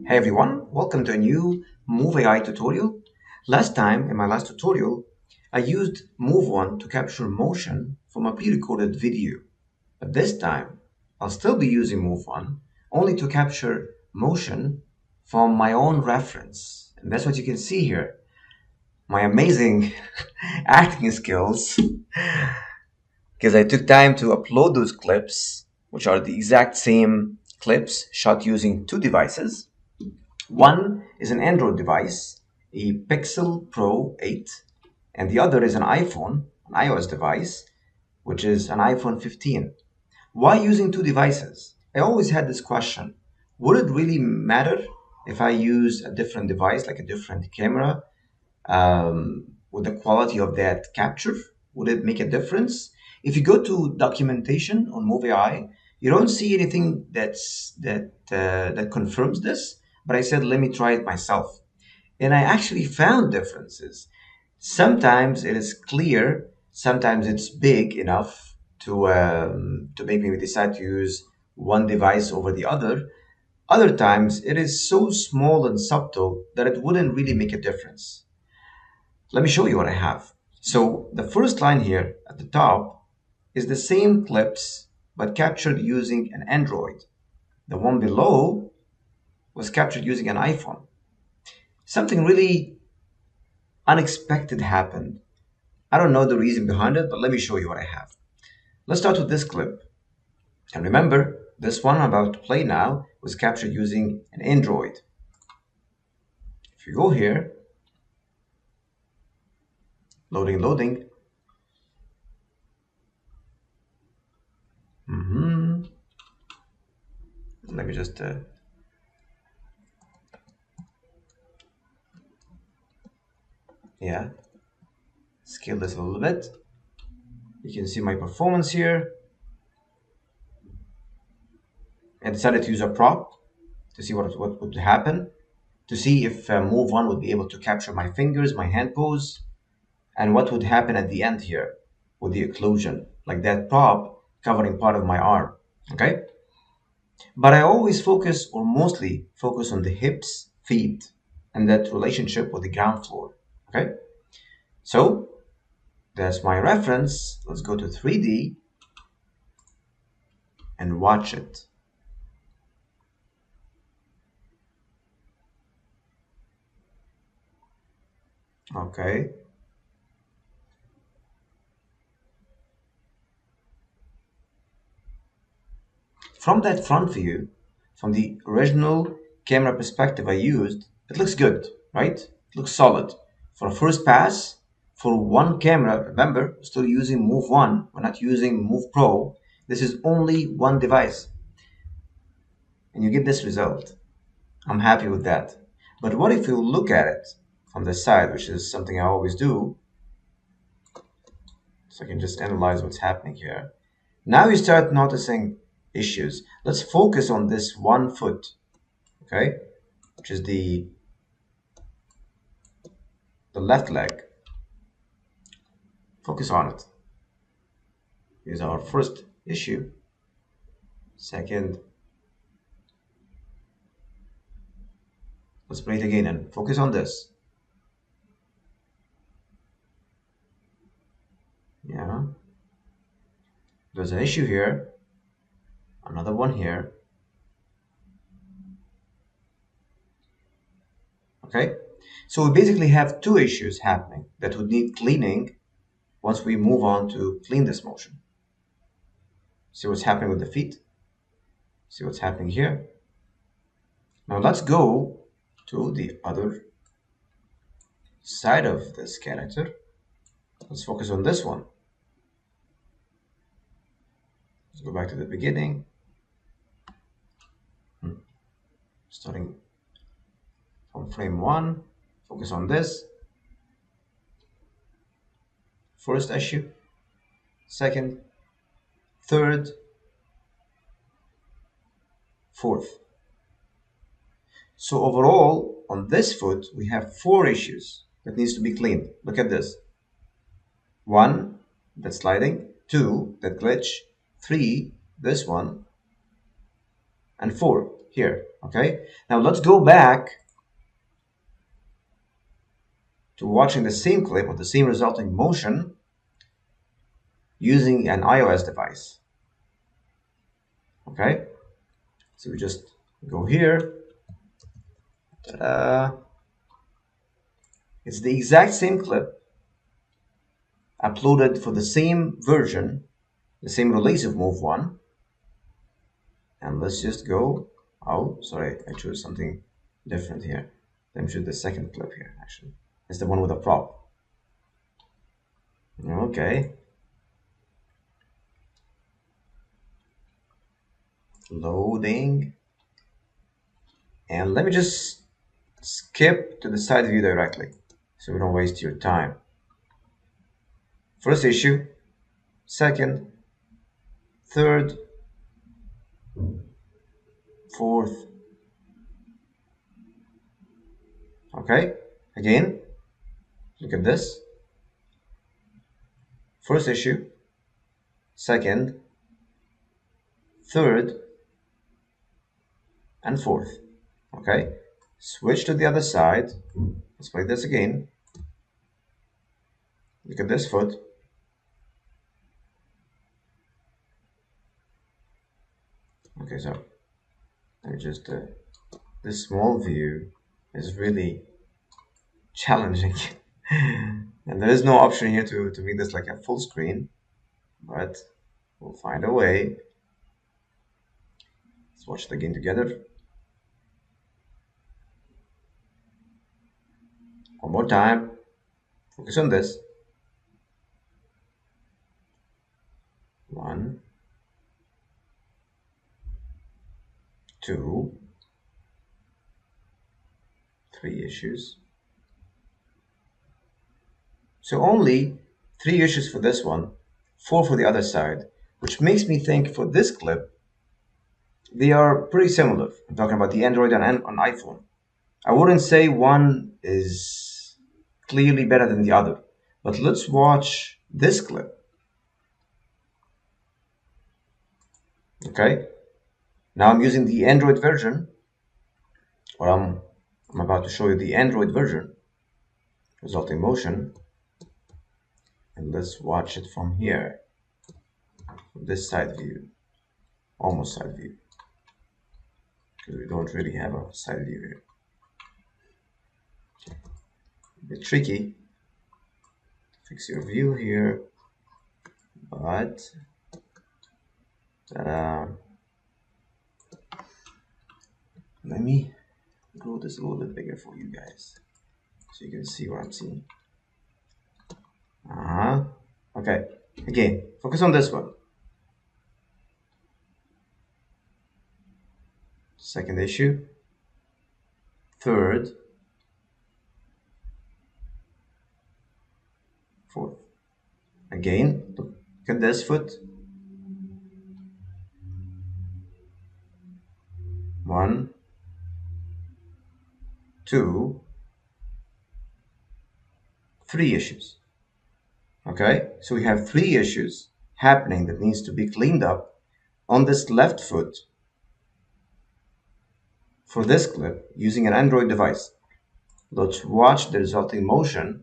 Hey everyone, welcome to a new MoveAI tutorial. Last time, in my last tutorial, I used Move1 to capture motion from a pre-recorded video. But this time, I'll still be using Move1 only to capture motion from my own reference. And that's what you can see here. My amazing acting skills, because I took time to upload those clips, which are the exact same clips shot using two devices. One is an Android device, a Pixel Pro 8, and the other is an iPhone, an iOS device, which is an iPhone 15. Why using two devices? I always had this question. Would it really matter if I use a different device, like a different camera, with the quality of that capture? Would it make a difference? If you go to documentation on MoveAI, you don't see anything that confirms this. But I said, let me try it myself, and I actually found differences. Sometimes it is clear, sometimes it's big enough to make me decide to use one device over the other. Other times it is so small and subtle that it wouldn't really make a difference. Let me show you what I have. So the first line here at the top is the same clips but captured using an Android. The one below was captured using an iPhone. Something really unexpected happened. I don't know the reason behind it, but let me show you what I have. Let's start with this clip. And remember, this one I'm about to play now was captured using an Android. If you go here, loading. Let me just scale this a little bit. You can see my performance here. I decided to use a prop to see what would happen, to see if Move 1 would be able to capture my fingers, my hand pose, and what would happen at the end here with the occlusion, like that prop covering part of my arm, okay? But I always focus, or mostly focus, on the hips, feet, and that relationship with the ground floor, okay? So that's my reference. Let's go to 3D and watch it. Okay. From that front view, from the original camera perspective I used, it looks good, right? It looks solid. For a first pass, for one camera, remember, we're still using Move 1, we're not using Move Pro. This is only one device. And you get this result. I'm happy with that. But what if you look at it from the side, which is something I always do, so I can just analyze what's happening here. Now you start noticing issues. Let's focus on this one foot, okay, which is the left leg. Focus on it. Here's our first issue. Second, let's play it again and focus on this. Yeah, there's an issue here, another one here. Okay, so we basically have two issues happening that would need cleaning once we move on to clean this motion. See what's happening with the feet. See what's happening here. Now let's go to the other side of this character. Let's focus on this one. Let's go back to the beginning. Starting from frame 1, focus on this. First issue, second, third, fourth. So overall, on this foot, we have 4 issues that needs to be cleaned. Look at this. 1, that sliding. 2, that glitch. 3, this one. And 4. here. Okay, now let's go back to watching the same clip with the same resulting motion using an iOS device. Okay, so we just go here. It's the exact same clip uploaded for the same version, the same release of Move 1. And let's just go. Oh, sorry, I chose something different here. Let me choose the second clip here, actually. It's the one with the prop. Okay. Loading. And let me just skip to the side view directly so we don't waste your time. First issue, second, third, fourth. Okay, again, look at this. First issue, second, third, and fourth. Okay, switch to the other side. Let's play this again. Look at this foot. Okay, so let me just, this small view is really challenging. And there is no option here to make this like a full screen, but we'll find a way. Let's watch it again together. One more time. Focus on this. 1, 2, 3 issues. So only 3 issues for this one, 4 for the other side, which makes me think for this clip, they are pretty similar. I'm talking about the Android and on iPhone. I wouldn't say one is clearly better than the other, but let's watch this clip. Okay, now I'm using the Android version, or I'm about to show you the Android version, resulting motion, and let's watch it from here, from this side view, almost side view, because we don't really have a side view here. A bit tricky. Fix your view here, but let me grow this a little bit bigger for you guys so you can see what I'm seeing. Okay, again, focus on this one. Second issue, third, fourth. Again, look at this foot. 1, 2, 3 issues. Okay, so we have 3 issues happening that needs to be cleaned up on this left foot for this clip using an Android device. Let's watch the resulting motion.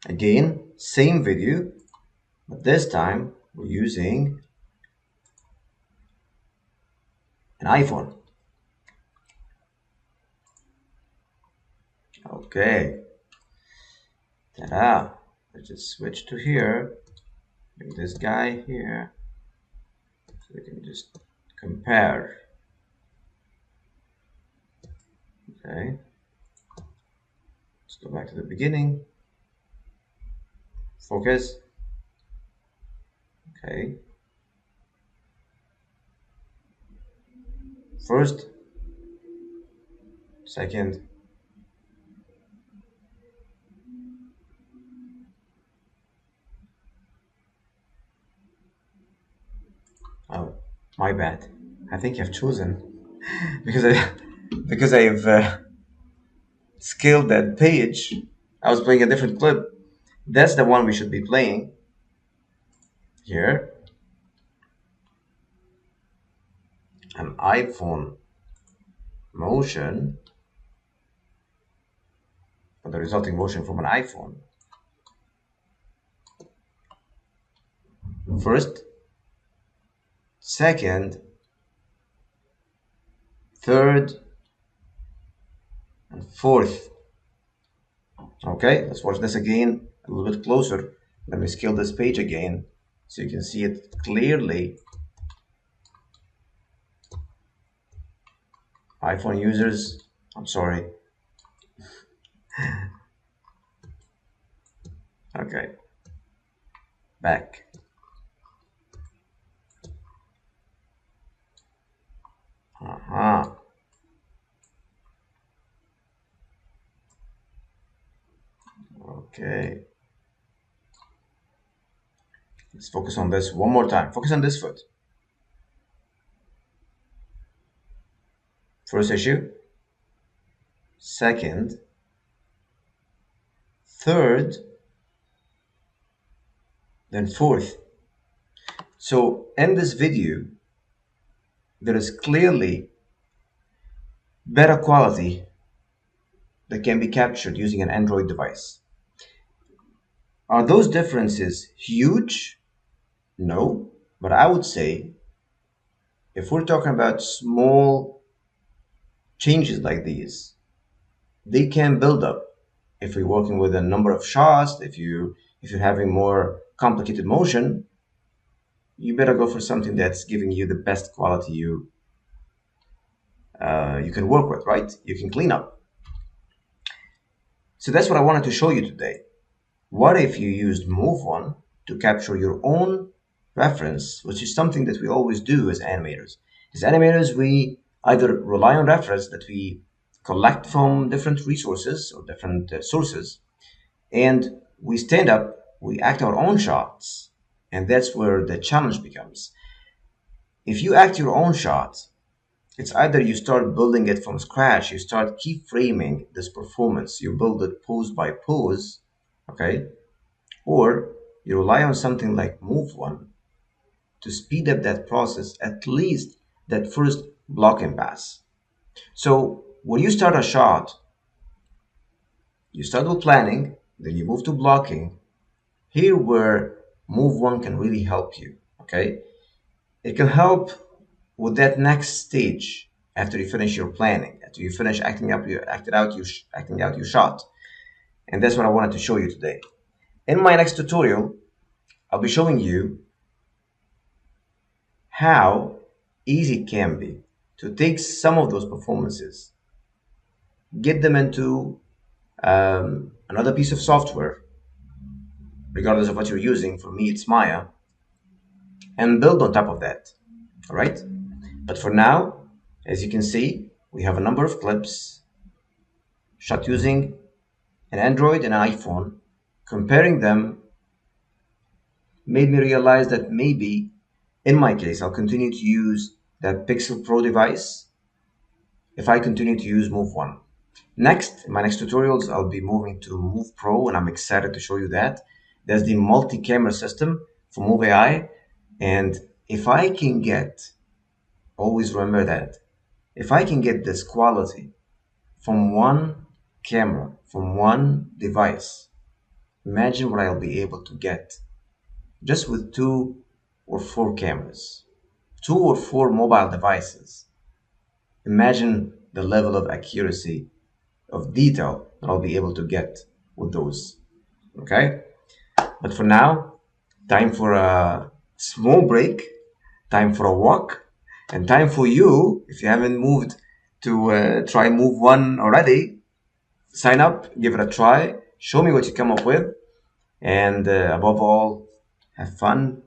Again, same video, but this time we're using an iPhone. Okay. Ta-da! Let's just switch to here. Bring this guy here. So we can just compare. Okay. Let's go back to the beginning. Focus. Okay. First, second, oh, my bad. I think I've chosen because I've scaled that page. I was playing a different clip. That's the one we should be playing here. an iPhone motion, or the resulting motion from an iPhone. First, second, third, and fourth. Okay, let's watch this again a little bit closer. Let me scale this page again so you can see it clearly. iPhone users, I'm sorry. Okay, back. Okay, let's focus on this one more time. Focus on this foot. First issue, second, third, then fourth. So in this video, there is clearly better quality that can be captured using an Android device. Are those differences huge? No, but I would say if we're talking about small changes like these, they can build up. If we're working with a number of shots, if you're having more complicated motion, you better go for something that's giving you the best quality you can work with, right? You can clean up. So that's what I wanted to show you today. What if you used MoveOne to capture your own reference, which is something that we always do as animators. As animators, we either rely on reference that we collect from different resources or different sources, and we stand up, we act our own shots, and that's where the challenge becomes. If you act your own shot, it's either you start building it from scratch, you start keyframing this performance, you build it pose by pose, okay? Or you rely on something like MoveOne to speed up that process, at least that first blocking pass. So when you start a shot, you start with planning, then you move to blocking. Here where MoveOne can really help you, okay? It can help with that next stage after you finish your planning, after you finish acting out your shot. And that's what I wanted to show you today. In my next tutorial, I'll be showing you how easy it can be to take some of those performances, get them into another piece of software, regardless of what you're using. For me, it's Maya, and build on top of that. All right. But for now, as you can see, we have a number of clips shot using an Android and an iPhone. Comparing them made me realize that maybe, in my case, I'll continue to use that Pixel Pro device if I continue to use MoveOne. Next, in my next tutorials, I'll be moving to Move Pro, and I'm excited to show you that. There's the multi-camera system for MoveAI, and if I can get, always remember that, if I can get this quality from one camera, from one device, imagine what I'll be able to get just with 2 or 4 cameras, 2 or 4 mobile devices. Imagine the level of accuracy, of detail that I'll be able to get with those. Okay? But for now, time for a small break, time for a walk, and time for you, if you haven't moved to try MoveOne already, sign up, give it a try, show me what you come up with, and above all, have fun